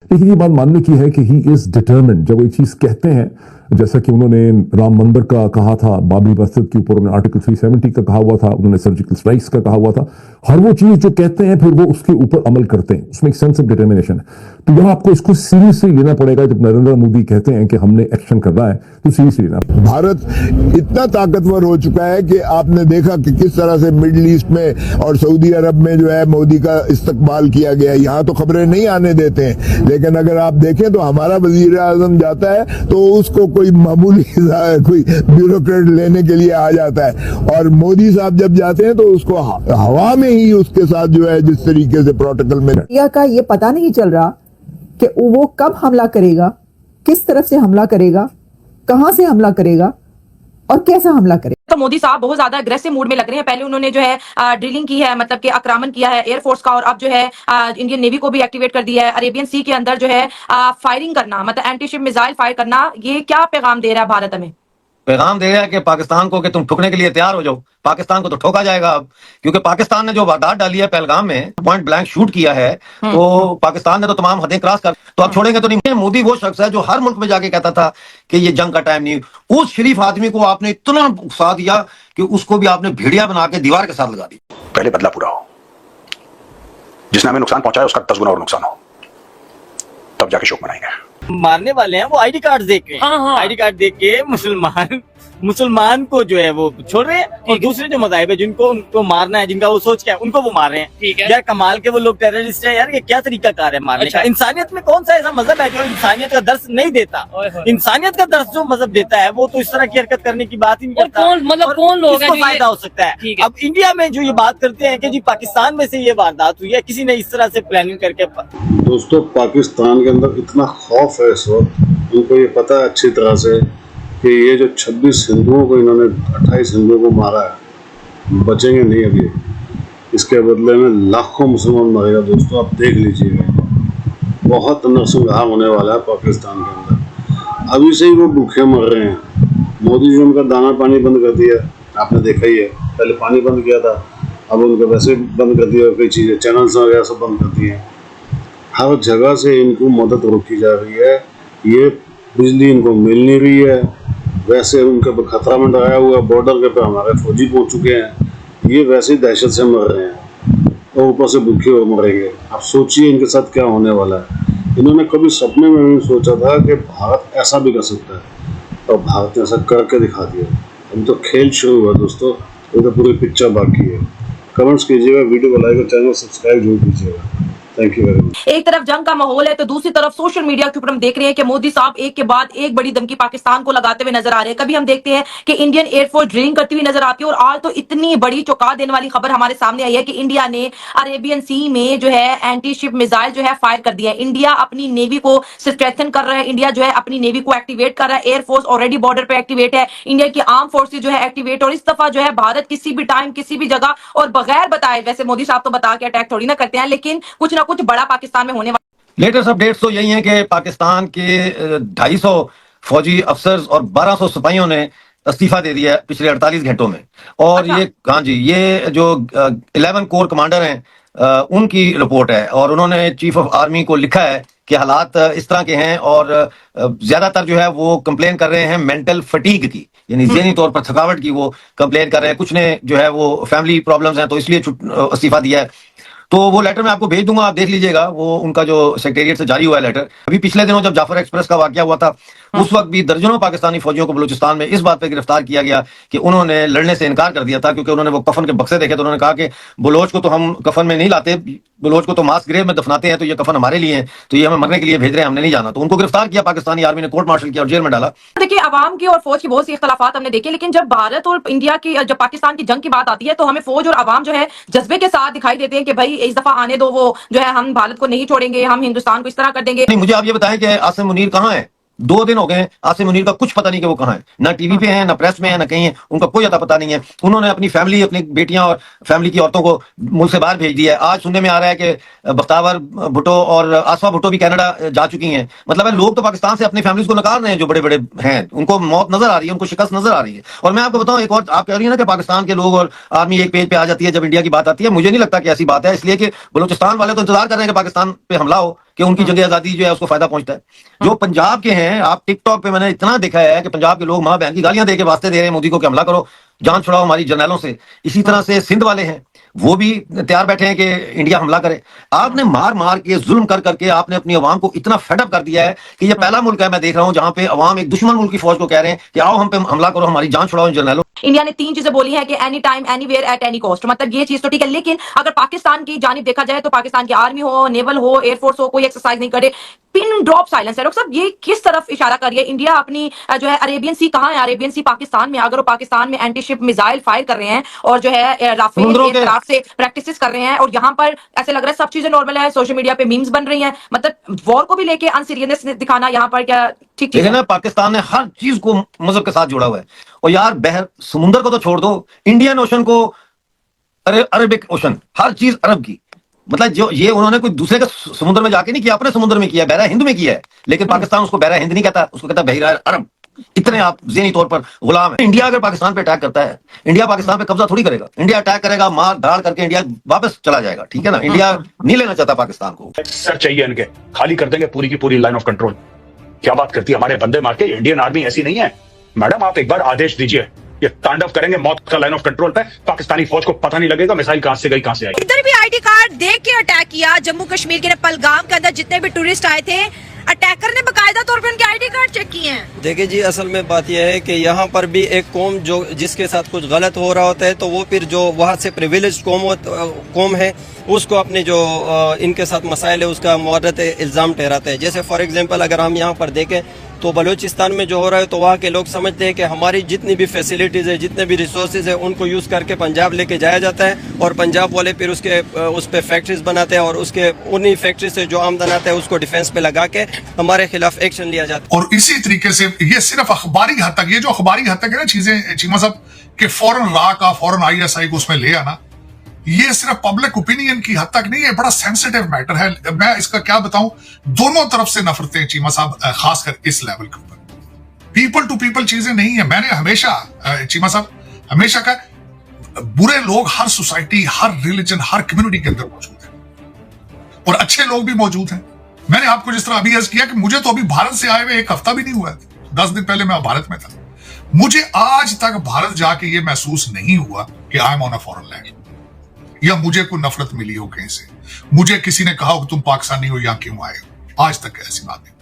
लेकिन ये बात मानने की है कि ही इज डिटर्मिन्ड। जब वो ये चीज कहते हैं, जैसा कि उन्होंने राम मंदिर का कहा था, बाबरी मस्जिद के ऊपर उन्होंने आर्टिकल 370 का कहा हुआ था, उन्होंने सर्जिकल स्ट्राइक्स का कहा हुआ था, हर वो चीज जो कहते हैं फिर वो उसके ऊपर अमल करते हैं, उसमें एक सेंस ऑफ डिटर्मिनेशन है। तो यहां आपको इसको सीरियसली लेना पड़ेगा। जब नरेंद्र मोदी कहते हैं कि हमने एक्शन करना है तो सीरियसली लेना। भारत इतना ताकतवर हो चुका है कि आपने देखा कि किस तरह से मिडिल ईस्ट में और सऊदी अरब में जो है मोदी का इस्तकबाल किया गया। यहाँ तो खबरें नहीं आने देते हैं, लेकिन अगर आप देखें तो हमारा वजीर आजम जाता है तो उसको कोई मामूली कोई ब्यूरोक्रेट लेने के लिए आ जाता है, और मोदी साहब जब जाते हैं तो उसको हवा में ही उसके साथ जो है जिस तरीके से प्रोटोकॉल में इंडिया का ये पता नहीं चल रहा कि वो कब हमला करेगा, किस तरफ से हमला करेगा, कहां से हमला करेगा और कैसा हमला करेगा। तो मोदी साहब बहुत ज्यादा अग्रेसिव मूड में लग रहे हैं। पहले उन्होंने जो है ड्रिलिंग की है, मतलब कि आक्रमण किया है एयरफोर्स का, और अब जो है इंडियन नेवी को भी एक्टिवेट कर दिया है। अरेबियन सी के अंदर जो है फायरिंग करना, मतलब एंटी शिप मिसाइल फायर करना, ये क्या पैगाम दे रहा है भारत हमें? पैगाम दे रहा है कि पाकिस्तान को कि तुम ठुकने के लिए तैयार हो जाओ। पाकिस्तान को तो ठोका जाएगा अब, क्योंकि पाकिस्तान ने जो वारदात डाली है पहलगाम में, पॉइंट ब्लैंक शूट किया है, तो पाकिस्तान ने तो तमाम हदें क्रॉस कर, तो अब छोड़ेंगे तो नहीं। मोदी वो शख्स है जो हर मुल्क में जाके कहता था कि ये जंग का टाइम नहीं। उस शरीफ आदमी को आपने इतना उकसा दिया कि उसको भी आपने भेड़िया बना के दीवार के साथ लगा दी। पहले बदला पूरा हो, जिसने हमें नुकसान पहुंचाया उसका 10 गुना और नुकसान हो, तब जाके शोक मनाएंगे। मारने वाले हैं वो आईडी कार्ड देख के, आईडी कार्ड देख के मुसलमान को जो है वो छोड़ रहे हैं, और दूसरे जो मज़ाहिब है जिनको उनको मारना है, जिनका वो सोच क्या है, उनको वो मार रहे हैं। ठीक है यार, कमाल के वो लोग टेररिस्ट है यार। ये क्या तरीका कार है मारने का? इंसानियत में कौन सा ऐसा मजहब है जो इंसानियत का दर्स नहीं देता? इंसानियत का दर्स जो मजहब देता है वो तो इस तरह की हरकत करने की बात ही नहीं करता। कौन लोग हैं फायदा हो सकता है? अब इंडिया में जो ये बात करते हैं कि जी पाकिस्तान में से ये वारदात हुई है, किसी ने इस तरह से प्लानिंग करके। दोस्तों, पाकिस्तान के अंदर इतना खौफ है इस वक्त, उनको ये पता है अच्छी तरह से कि ये जो 26 हिंदुओं को इन्होंने 28 हिंदुओं को मारा है, बचेंगे नहीं अभी। इसके बदले में लाखों मुसलमान मरेगा। दोस्तों आप देख लीजिएगा, बहुत नरसंहार होने वाला है पाकिस्तान के अंदर। अभी से ही वो भूखे मर रहे हैं। मोदी जी उनका दाना पानी बंद कर दिया, आपने देखा ही है। पहले पानी बंद किया था, अब उनका वैसे बंद कर दिया, कई चीज़ें चैनल्स वगैरह सब बंद कर दिए। हर जगह से इनको मदद रोकी जा रही है। ये बिजली इनको मिल नहीं रही है, वैसे उनके पर खतरा मंडराया हुआ, बॉर्डर के पे हमारे फौजी पहुंच चुके हैं, ये वैसे ही दहशत से मर रहे हैं और ऊपर से भूखे हो मरेंगे। आप सोचिए इनके साथ क्या होने वाला है। इन्होंने कभी सपने में नहीं सोचा था कि भारत ऐसा भी कर सकता है, और भारत ने ऐसा करके दिखा दिया। अभी तो खेल शुरू हुआ दोस्तों, अभी तो पूरी पिक्चर बाकी है। कमेंट्स कीजिएगा, वीडियो को लाइक और चैनल सब्सक्राइब जरूर कीजिएगा। Thank you very much. एक तरफ जंग का माहौल है तो दूसरी तरफ सोशल मीडिया के ऊपर हम देख रहे हैं कि मोदी साहब एक के बाद एक बड़ी धमकी पाकिस्तान को लगाते हुए नजर आ रहे हैं। कभी हम देखते हैं कि इंडियन एयरफोर्स ड्रिलिंग करती हुई नजर आती है, और आज तो इतनी बड़ी चौंका देने वाली खबर हमारे सामने आई है कि इंडिया ने अरेबियन सी में जो है एंटी शिप मिसाइल जो है फायर कर दिया है। इंडिया अपनी नेवी को स्ट्रेंथन कर रहा है, इंडिया जो है अपनी नेवी को एक्टिवेट कर रहा है। एयरफोर्स ऑलरेडी बॉर्डर पे एक्टिवेट है, इंडिया की आर्म फोर्सेज जो है एक्टिवेट, और इस दफा जो है भारत किसी भी टाइम किसी भी जगह और बगैर बताए, वैसे मोदी साहब तो बता के अटैक थोड़ी ना करते हैं, लेकिन कुछ ना कुछ बड़ा पाकिस्तान में होने वाला। लेटेस्ट अपडेट्स तो यही है कि पाकिस्तान के 250 फौजी अफसर्स और 1200 सिपाहियों ने इस्तीफा दे दिया है पिछले 48 घंटों में। और अच्छा। ये हाँ जी, ये जो 11 कोर कमांडर हैं उनकी रिपोर्ट है, और उन्होंने चीफ ऑफ आर्मी को लिखा है कि हालात इस तरह के हैं, और ज्यादातर जो है वो कंप्लेन कर रहे हैं मेंटल फटीग की, यानी ज़हनी तौर पर थकावट की वो कंप्लेन कर रहे हैं। कुछ ने जो है वो फैमिली प्रॉब्लम्स हैं तो इसलिए इस्तीफा दिया है। तो वो लेटर मैं आपको भेज दूंगा, आप देख लीजिएगा। वो उनका जो सेक्रेटरिएट से जारी हुआ है लेटर। अभी पिछले दिनों जब जाफर एक्सप्रेस का वाकया हुआ था, उस वक्त भी दर्जनों पाकिस्तानी फौजियों को बलूचिस्तान में इस बात पे गिरफ्तार किया गया कि उन्होंने लड़ने से इनकार कर दिया था, क्योंकि उन्होंने वो कफन के बक्से देखे तो उन्होंने कहा कि बलोच को तो हम कफन में नहीं लाते, बलोच को तो मास ग्रेव में दफनाते हैं, तो ये कफन हमारे लिए है, तो ये हमें मरने के लिए भेज रहे हैं, हमने नहीं जाना। तो उनको गिरफ्तार किया पाकिस्तानी आर्मी ने, कोर्ट मार्शल किया और जेल में डाला। देखिए, अवाम की और फौज की बहुत सी इख्तलाफात हमने देखे, लेकिन जब भारत और इंडिया की, जब पाकिस्तान की जंग की बात आती है तो हमें फौज और अवाम जो है जज्बे के साथ दिखाई देते हैं कि भाई इस दफा आने दो, वो जो है हम भारत को नहीं छोड़ेंगे, हम हिंदुस्तान को इस तरह कर देंगे। नहीं, मुझे आप ये बताएं कि आसिम मुनीर कहाँ है? 2 दिन हो गए आसिम मुनीर का कुछ पता नहीं कि वो कहाँ है, ना टीवी पे है, ना प्रेस में है, ना कहीं है, उनका कोई अता पता नहीं है। उन्होंने अपनी फैमिली, अपनी बेटियां और फैमिली की औरतों को मुल्क से बाहर भेज दिया है। आज सुनने में आ रहा है कि बख्तावर भुट्टो और आसफा भुट्टो भी कनाडा जा चुकी हैं। मतलब है, लोग तो पाकिस्तान से अपनी फैमिलीज को नकार रहे हैं, जो बड़े बड़े हैं, उनको मौत नजर आ रही है, उनको शिकस्त नजर आ रही है। और मैं आपको बताऊं, एक और आप कह रही है ना कि पाकिस्तान के लोग और आर्मी एक पेज पे आ जाती है जब इंडिया की बात आती है, मुझे नहीं लगता कि ऐसी बात है, इसलिए कि बलूचिस्तान वाले तो इंतजार कर रहे हैं कि पाकिस्तान पे हमला हो, कि उनकी जंग आजादी जो है उसको फायदा पहुंचता है। जो पंजाब के हैं, आप टिकटॉक पे मैंने इतना देखा है कि पंजाब के लोग मां बहन की गालियां दे के वास्ते दे रहे हैं मोदी को कि हमला करो, जान छुड़ाओ हमारी जर्नैलों से। इसी तरह से सिंध वाले हैं, वो भी तैयार बैठे हैं कि इंडिया हमला करे। आपने मार मार के जुल्म कर करके आपने अपनी अवाम को इतना फेडअप कर दिया है कि ये पहला मुल्क है मैं देख रहा हूं जहां पे अवाम एक दुश्मन मुल्क की फौज को कह रहे हैं कि आओ हम पे हमला करो, हमारी जान छुड़ाओ इन जर्नैलों। इंडिया ने 3 चीजें बोली है कि any time anywhere at any cost, मतलब ये चीज तो ठीक है, लेकिन अगर पाकिस्तान की जानिब देखा जाए तो पाकिस्तान की आर्मी हो, नेवल हो, एयरफोर्स हो, कोई एक्सरसाइज नहीं करे, पिन ड्रॉप साइलेंस है। डॉक्टर साहब ये किस तरफ इशारा कर रही है इंडिया? अपनी जो है अरेबियन सी कहां है? अरेबियन सी पाकिस्तान में, अगर वो पाकिस्तान में एंटी शिप मिसाइल फायर कर रहे हैं और जो है राफेल एयरक्राफ्ट से प्रैक्टिस कर रहे हैं, और यहाँ पर ऐसे लग रहा है सब चीजें नॉर्मल है, सोशल मीडिया पे मीम्स बन रही हैं, मतलब वॉर को भी लेके अनसीरियसनेस दिखाना यहाँ पर क्या ठीक है ना? पाकिस्तान ने हर चीज को मजहब के साथ जोड़ा हुआ है। और यार बहर समुंदर को तो छोड़ दो, इंडियन ओशन को, अरबिक ओशन, हर चीज अरब की, मतलब जो ये उन्होंने कोई दूसरे के समुद्र में जाके नहीं किया, अपने समुद्र में किया, बहरा हिंद में किया है। लेकिन पाकिस्तान उसको बहरा हिंद नहीं कहता, उसको कहता बहरा अरब। इतने आप ज़हनी तौर पर गुलाम है। इंडिया अगर पाकिस्तान पे अटैक करता है, इंडिया पाकिस्तान पे कब्जा थोड़ी करेगा। इंडिया अटैक करेगा, मार धाड़ करके इंडिया वापस चला जाएगा, ठीक है ना? इंडिया नहीं लेना चाहता पाकिस्तान को। सर चाहिए इनके, खाली कर देंगे पूरी की पूरी लाइन ऑफ कंट्रोल। क्या बात करती है, हमारे बंदे मार के। इंडियन आर्मी ऐसी नहीं है मैडम, आप एक बार आदेश दीजिए, ये तांडव करेंगे मौत का लाइन ऑफ कंट्रोल पे। पाकिस्तानी फौज को पता नहीं लगेगा मिसाइल कहां से गई कहां से आई। इधर भी आईडी कार्ड देख के अटैक किया। जम्मू कश्मीर के पहलगाम के अंदर जितने भी टूरिस्ट आए थे, अटैकर ने बकायदा तौर पे उनके आईडी कार्ड चेक किए हैं। देखिए जी, असल में बात यह है कि यहाँ पर भी एक कौम जो जिसके साथ कुछ गलत हो रहा होता है तो वो फिर जो वहाँ से प्रिविलेज कौम है उसको अपने जो इनके साथ मसाइल है उसका मुआरत इल्ज़ाम ठहराते हैं। जैसे फॉर एग्जांपल अगर हम यहाँ पर देखें तो बलूचिस्तान में जो हो रहा है तो वहाँ के लोग समझते हैं कि हमारी जितनी भी फैसिलिटीज है, जितने भी रिसोर्सेज है, उनको यूज़ करके पंजाब लेके जाया जाता है और पंजाब वाले फिर उस पे फैक्ट्रीज बनाते हैं और उसके उन्हीं फैक्ट्री से जो आमदन आता है उसको डिफेंस पे लगा के हमारे खिलाफ एक्शन लिया जाता है। और इसी तरीके से ये सिर्फ अखबारी हद तक, ये जो अखबारी हद तक है ना चीजें चीमा साहब के फौरन रा का फौरन ISI को उसमें ले आना, ये सिर्फ पब्लिक ओपिनियन की हद तक नहीं है, बड़ा सेंसिटिव मैटर है। मैं इसका क्या बताऊं, दोनों तरफ से नफरतें चीमा साहब, खासकर इस लेवल के ऊपर पीपल टू पीपल चीजें नहीं है। मैंने हमेशा चीमा साहब हमेशा कहा, बुरे लोग हर सोसाइटी, हर रिलीजन, हर कम्युनिटी के अंदर मौजूद है और अच्छे लोग भी मौजूद हैं। मैंने आपको जिस तरह अभी अर्ज किया कि मुझे तो अभी भारत से आए हुए 1 हफ्ता भी नहीं हुआ, 10 दिन पहले मैं भारत में था। मुझे आज तक भारत जाके ये महसूस नहीं हुआ कि I am on a foreign land या मुझे कोई नफरत मिली हो कहीं से, मुझे किसी ने कहा हो कि तुम पाकिस्तानी हो या क्यों आए हो। आज तक ऐसी बात नहीं।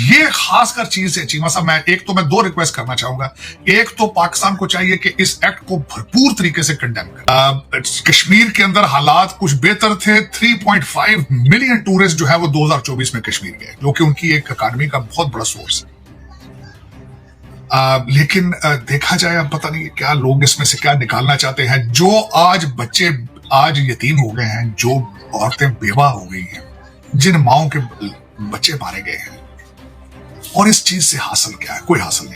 ये खासकर चीज है चीमा साहब। मैं 2 रिक्वेस्ट करना चाहूंगा। एक तो पाकिस्तान को चाहिए कि इस एक्ट को भरपूर तरीके से कंडेम करे। कश्मीर के अंदर हालात कुछ बेहतर थे। 3.5 मिलियन टूरिस्ट जो है वो 2024 में कश्मीर गए, जो कि उनकी एक इकॉनमी का बहुत बड़ा सोर्स है। लेकिन देखा जाए, अब पता नहीं क्या लोग इसमें से क्या निकालना चाहते हैं। जो आज बच्चे आज यतीम हो गए हैं, जो औरतें बेवा हो गई हैं, जिन माओं के बच्चे मारे गए हैं, और इस चीज से हासिल क्या है? कोई हासिल नहीं।